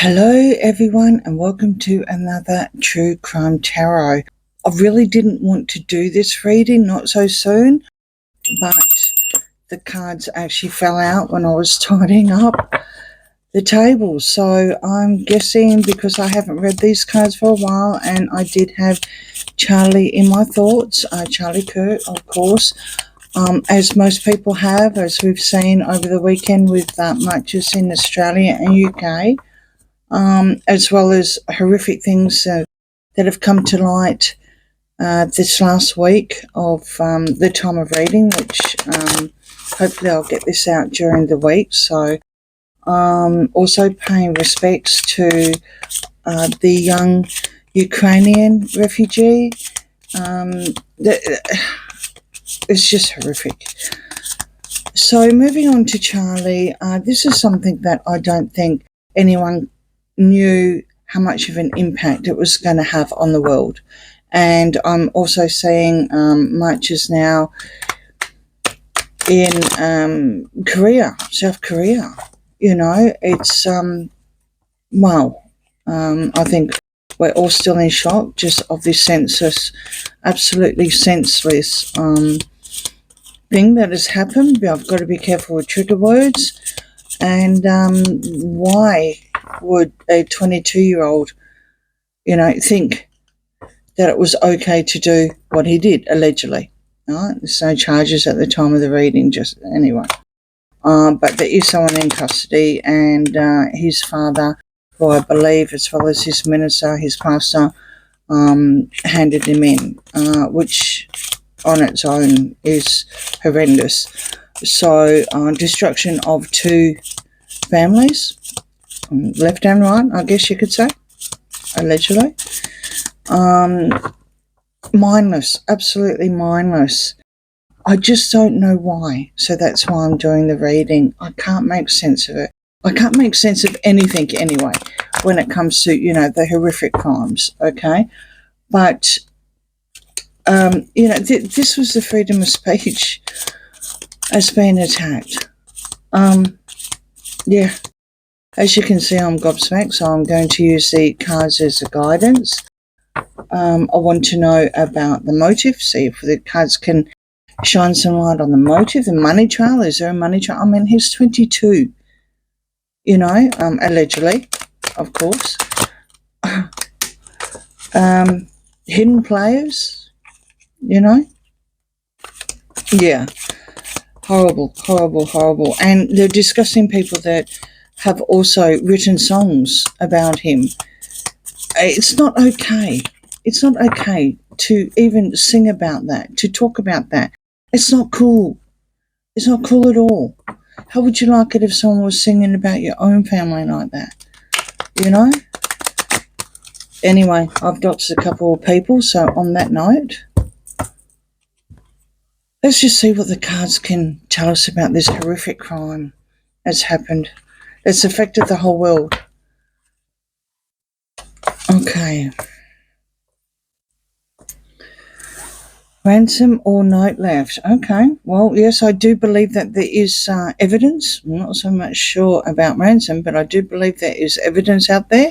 Hello everyone and welcome to another True Crime Tarot. I really didn't want to do this reading, not so soon, but the cards actually fell out when I was tidying up the table. So I'm guessing because I haven't read these cards for a while and I did have Charlie in my thoughts, Charlie Kirk, of course, as most people have, as we've seen over the weekend with marches in Australia and UK. As well as horrific things that have come to light this last week of the time of reading, which hopefully I'll get this out during the week. So also paying respects to the young Ukrainian refugee. It's just horrific. So moving on to Charlie, this is something that I don't think anyone knew how much of an impact it was going to have on the world. And I'm also seeing marches now in Korea, South Korea. You know, it's, wow. I think we're all still in shock just of this senseless, absolutely senseless thing that has happened. I've got to be careful with trigger words. And why would a 22-year-old, think that it was okay to do what he did, allegedly? Right? There's no charges at the time of the reading, just anyway. But there is someone in custody, and his father, who I believe, as well as his minister, his pastor, handed him in, which on its own is horrendous. So destruction of two families, left and right, I guess you could say, allegedly. Mindless, absolutely mindless. I just don't know why. So that's why I'm doing the reading. I can't make sense of it. I can't make sense of anything anyway when it comes to, the horrific crimes, okay? But, this was the freedom of speech as being attacked. Yeah. As you can see, I'm gobsmacked, so I'm going to use the cards as a guidance. I want to know about the motive, see if the cards can shine some light on the motive, the money trail. Is there a money trail? I mean, he's 22, allegedly, of course. Hidden players, Yeah. Horrible, horrible, horrible. And they're discussing people that have also written songs about him. It's not okay. It's not okay to even sing about that, to talk about that. It's not cool. It's not cool at all. How would you like it if someone was singing about your own family like that? Anyway, I've dodged a couple of people, so on that note, let's just see what the cards can tell us about this horrific crime that's happened. It's affected the whole world. Okay. Ransom or note left. Okay. Well, yes, I do believe that there is evidence. I'm not so much sure about ransom, but I do believe there is evidence out there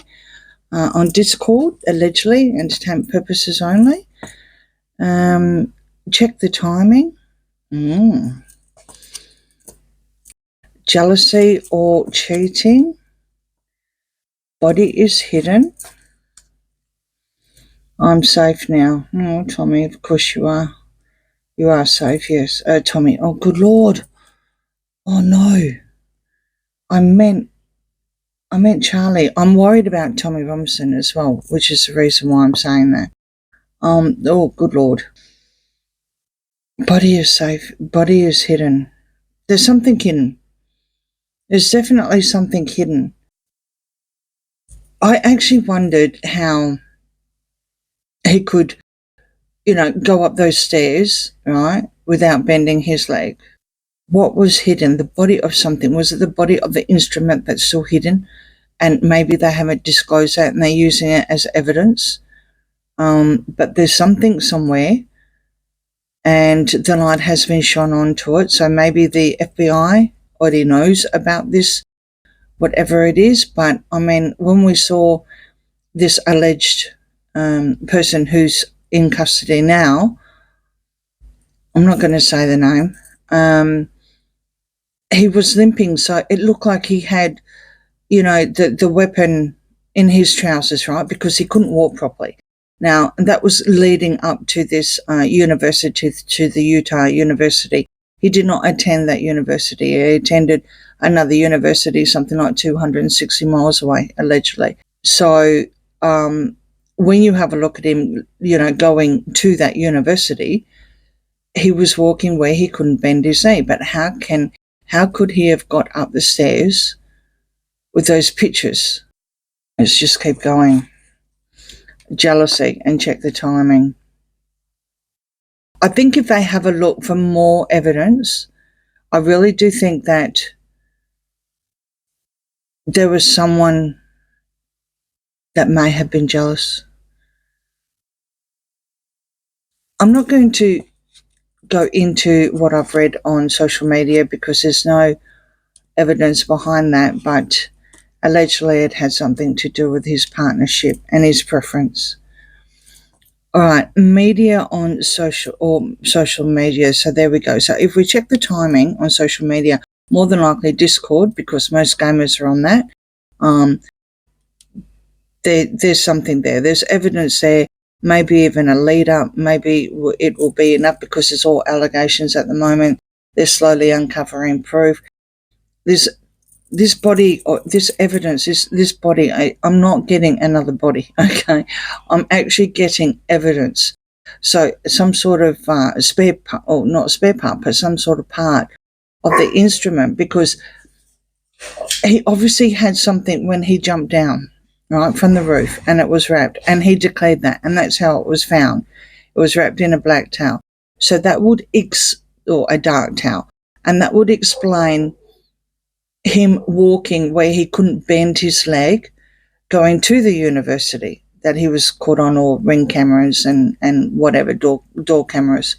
on Discord, allegedly, entertainment purposes only. Check the timing. Jealousy or cheating. Body is hidden. I'm safe now. Oh, Tommy, of course you are. You are safe, yes. Tommy, oh, good Lord. Oh, no. I meant Charlie. I'm worried about Tommy Robinson as well, which is the reason why I'm saying that. Oh, good Lord. Body is safe. Body is hidden. There's something hidden. There's definitely something hidden. I actually wondered how he could, go up those stairs, right, without bending his leg. What was hidden? The body of something. Was it the body of the instrument that's still hidden? And maybe they haven't disclosed that and they're using it as evidence. But there's something somewhere and the light has been shone onto it. So maybe the FBI already knows about this whatever it is. But I mean, when we saw this alleged person who's in custody now, I'm not going to say the name, he was limping, so it looked like he had, the weapon in his trousers, right, because he couldn't walk properly. Now, that was leading up to this university, to the Utah University. He did not attend that university. He attended another university, something like 260 miles away, allegedly. So when you have a look at him, going to that university, he was walking where he couldn't bend his knee. But how could he have got up the stairs with those pictures? Let's just keep going. Jealousy, and check the timing. I think if they have a look for more evidence, I really do think that there was someone that may have been jealous. I'm not going to go into what I've read on social media because there's no evidence behind that, but allegedly it had something to do with his partnership and his preference. All right, media on social media. So there we go. So if we check the timing on social media, more than likely Discord, because most gamers are on that. There's something there. There's evidence there. Maybe even a lead up. Maybe it will be enough because it's all allegations at the moment. They're slowly uncovering proof. This body, or this evidence, this body, I'm not getting another body, okay? I'm actually getting evidence. So some sort of spare part, or not spare part, but some sort of part of the instrument, because he obviously had something when he jumped down, right, from the roof, and it was wrapped, and he declared that, and that's how it was found. It was wrapped in a black towel. So that would, or a dark towel, and that would explain him walking where he couldn't bend his leg, going to the university that he was caught on, or ring cameras and whatever, door cameras.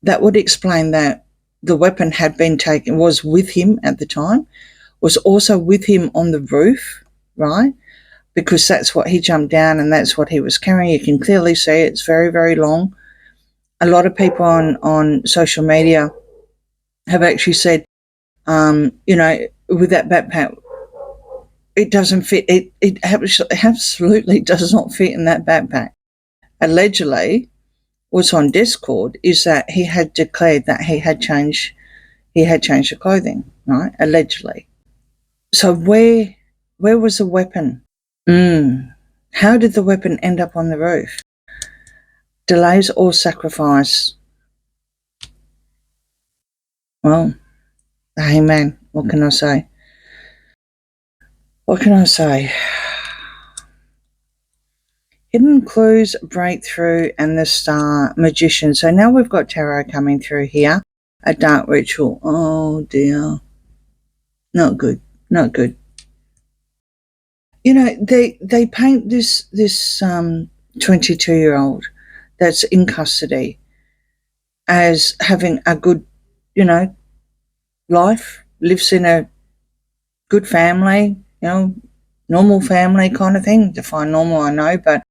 That would explain that the weapon had been taken, was with him at the time, was also with him on the roof, right? Because that's what he jumped down and that's what he was carrying. You can clearly see it's very, very long. A lot of people on social media have actually said, with that backpack, it doesn't fit. It absolutely does not fit in that backpack. Allegedly, what's on Discord is that he had declared that he had changed the clothing, right? Allegedly. So where was the weapon? How did the weapon end up on the roof? Delays or sacrifice? Well, hey man, what can I say? What can I say? Hidden clues, breakthrough, and the star magician. So now we've got tarot coming through here. A dark ritual. Oh dear. Not good. Not good. They paint this 22-year-old that's in custody as having a good, life, lives in a good family, normal family kind of thing. Define normal, I know, but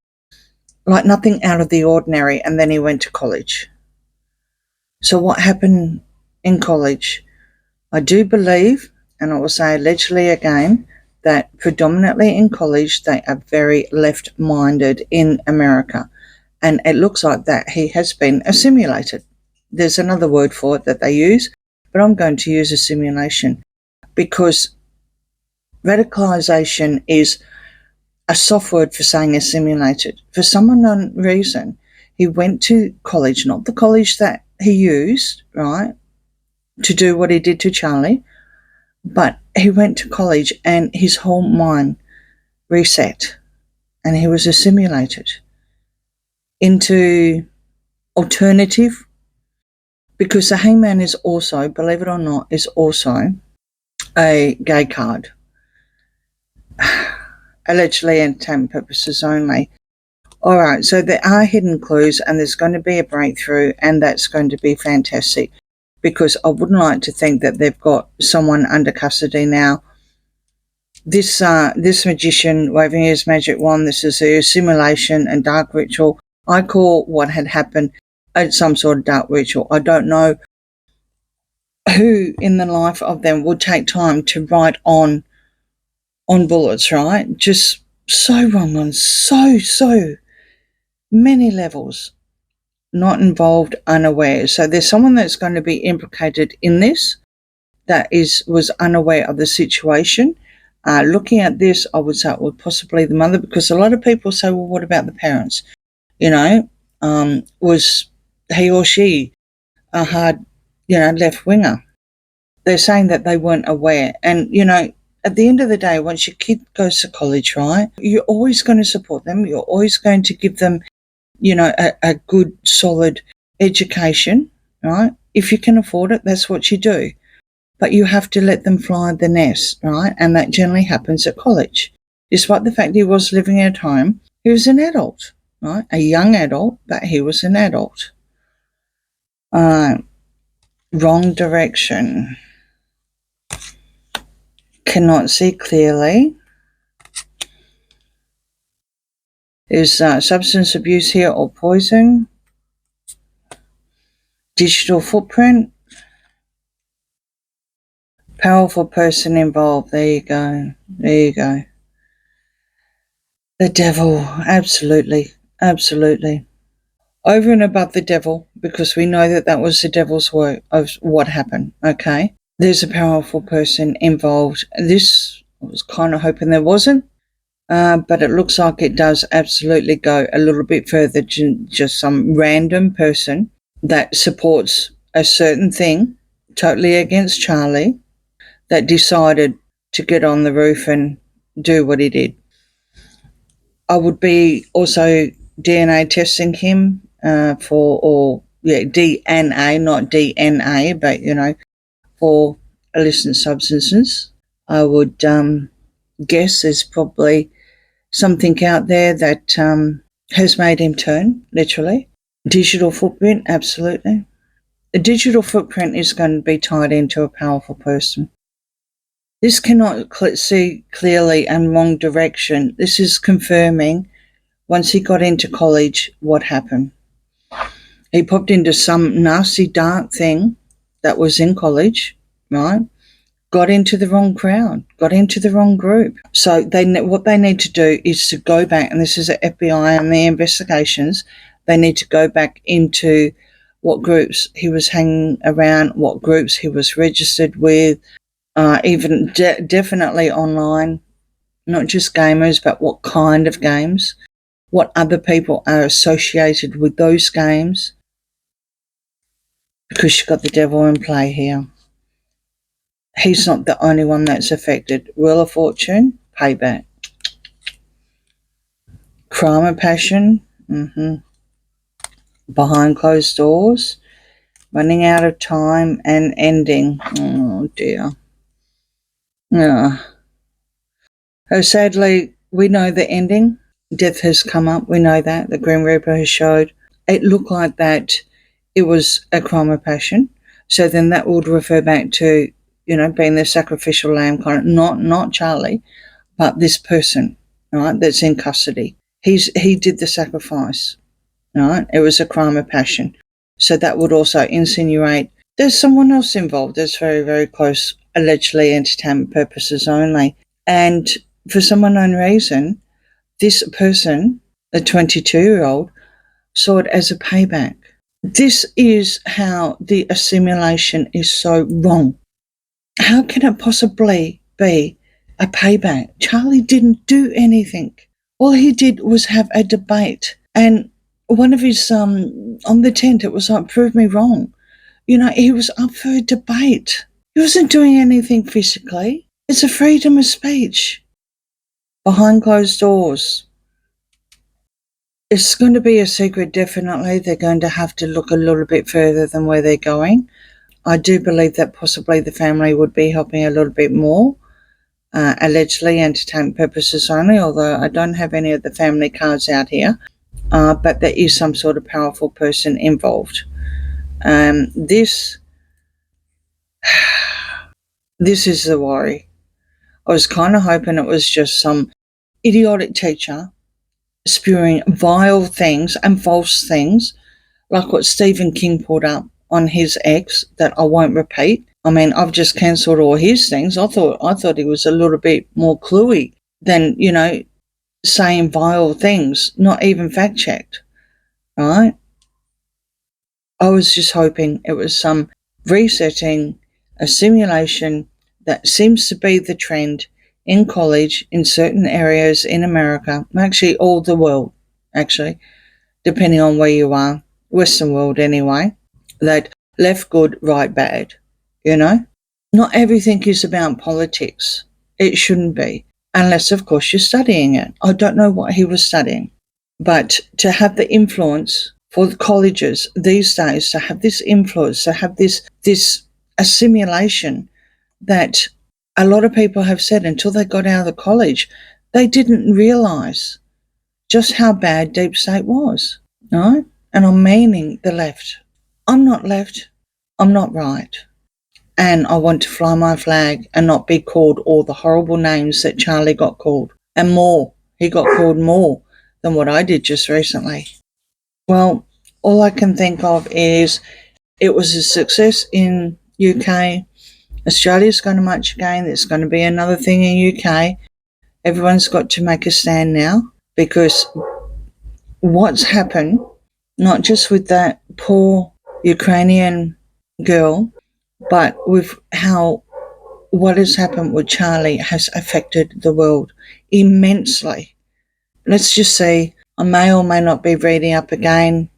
like nothing out of the ordinary. And then he went to college. So what happened in college? I do believe, and I will say allegedly again, that predominantly in college they are very left-minded in America. And it looks like that he has been assimilated. There's another word for it that they use, but I'm going to use assimilation because radicalization is a soft word for saying assimilated. For some unknown reason, he went to college, not the college that he used, right, to do what he did to Charlie, but he went to college and his whole mind reset and he was assimilated into alternative, because the hangman is also, believe it or not, is also a gay card. Allegedly entertainment purposes only. All right, so there are hidden clues and there's going to be a breakthrough, and that's going to be fantastic, because I wouldn't like to think that they've got someone under custody now This magician waving his magic wand, this is a simulation and dark ritual. I call what had happened some sort of dark ritual. I don't know who in the life of them would take time to write on bullets, right? Just so wrong on so many levels. Not involved, unaware. So there's someone that's going to be implicated in this that was unaware of the situation. Looking at this, I would say it was possibly the mother, because a lot of people say, well, what about the parents? Was he or she a hard, left winger? They're saying that they weren't aware. And, at the end of the day, once your kid goes to college, right, you're always going to support them. You're always going to give them, a good, solid education, right? If you can afford it, that's what you do. But you have to let them fly the nest, right? And that generally happens at college. Despite the fact he was living at home, he was an adult, right? A young adult, but he was an adult. Wrong direction. Cannot see clearly. Is substance abuse here or poison? Digital footprint. Powerful person involved. There you go. There you go. The devil. Absolutely. Absolutely. Over and above the devil, because we know that was the devil's work of what happened, okay? There's a powerful person involved. This, I was kind of hoping there wasn't, but it looks like it does absolutely go a little bit further than just some random person that supports a certain thing, totally against Charlie, that decided to get on the roof and do what he did. I would be also DNA testing him DNA, not DNA, but, for illicit substances. I would guess there's probably something out there that has made him turn, literally. Digital footprint, absolutely. A digital footprint is going to be tied into a powerful person. This cannot see clearly and wrong direction. This is confirming, once he got into college, what happened. He popped into some nasty dark thing that was in college, right? Got into the wrong crowd, got into the wrong group. So what they need to do is to go back, and this is the FBI and the investigations, they need to go back into what groups he was hanging around, what groups he was registered with, even definitely online, not just gamers, but what kind of games, what other people are associated with those games, because you've got the devil in play here. He's not the only one that's affected. Wheel of Fortune, payback. Crime of passion, behind closed doors, running out of time, and ending. Oh dear. Yeah. So sadly, we know the ending. Death has come up. We know that. The Grim Reaper has showed. It looked like that it was a crime of passion. So then that would refer back to, being the sacrificial lamb kind of, not Charlie, but this person, right, that's in custody. He did the sacrifice, right? It was a crime of passion. So that would also insinuate there's someone else involved that's very, very close, allegedly entertainment purposes only. And for some unknown reason, this person, a 22-year-old, saw it as a payback. This is how the assimilation is so wrong. How can it possibly be a payback? Charlie didn't do anything. All he did was have a debate. And one of his, on the tent, it was like, prove me wrong. He was up for a debate. He wasn't doing anything physically. It's a freedom of speech. Behind closed doors. It's going to be a secret, definitely. They're going to have to look a little bit further than where they're going. I do believe that possibly the family would be helping a little bit more, allegedly entertainment purposes only, although I don't have any of the family cards out here, but there is some sort of powerful person involved. This is the worry. I was kind of hoping it was just some idiotic teacher spewing vile things and false things, like what Stephen King put up on his ex that I won't repeat. I mean, I've just cancelled all his things. I thought he was a little bit more cluey than, saying vile things, not even fact checked, right? I was just hoping it was some resetting, a simulation that seems to be the trend in college in certain areas in America, actually all the world, actually, depending on where you are, Western world anyway, that left good, right bad, Not everything is about politics. It shouldn't be, unless, of course, you're studying it. I don't know what he was studying, but to have the influence for the colleges these days, to have this influence, to have this assimilation that a lot of people have said until they got out of the college, they didn't realise just how bad Deep State was, right? And I'm meaning the left. I'm not left. I'm not right. And I want to fly my flag and not be called all the horrible names that Charlie got called. And more. He got called more than what I did just recently. Well, all I can think of is it was a success in UK. Australia's going to march again. There's going to be another thing in UK. Everyone's got to make a stand now, because what's happened, not just with that poor Ukrainian girl, but with how what has happened with Charlie has affected the world immensely. Let's just say I may or may not be reading up again.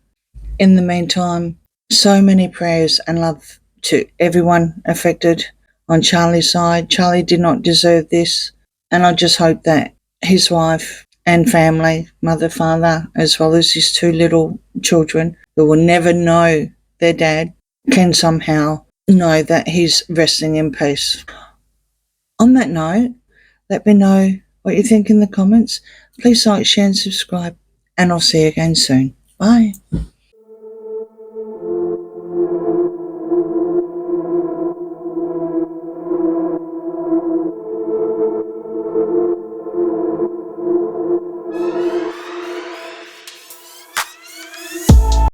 In the meantime, so many prayers and love to everyone affected on Charlie's side. Charlie did not deserve this, and I just hope that his wife and family, mother, father, as well as his two little children who will never know their dad, can somehow know that he's resting in peace. On that note, let me know what you think in the comments. Please like, share and subscribe, and I'll see you again soon. Bye.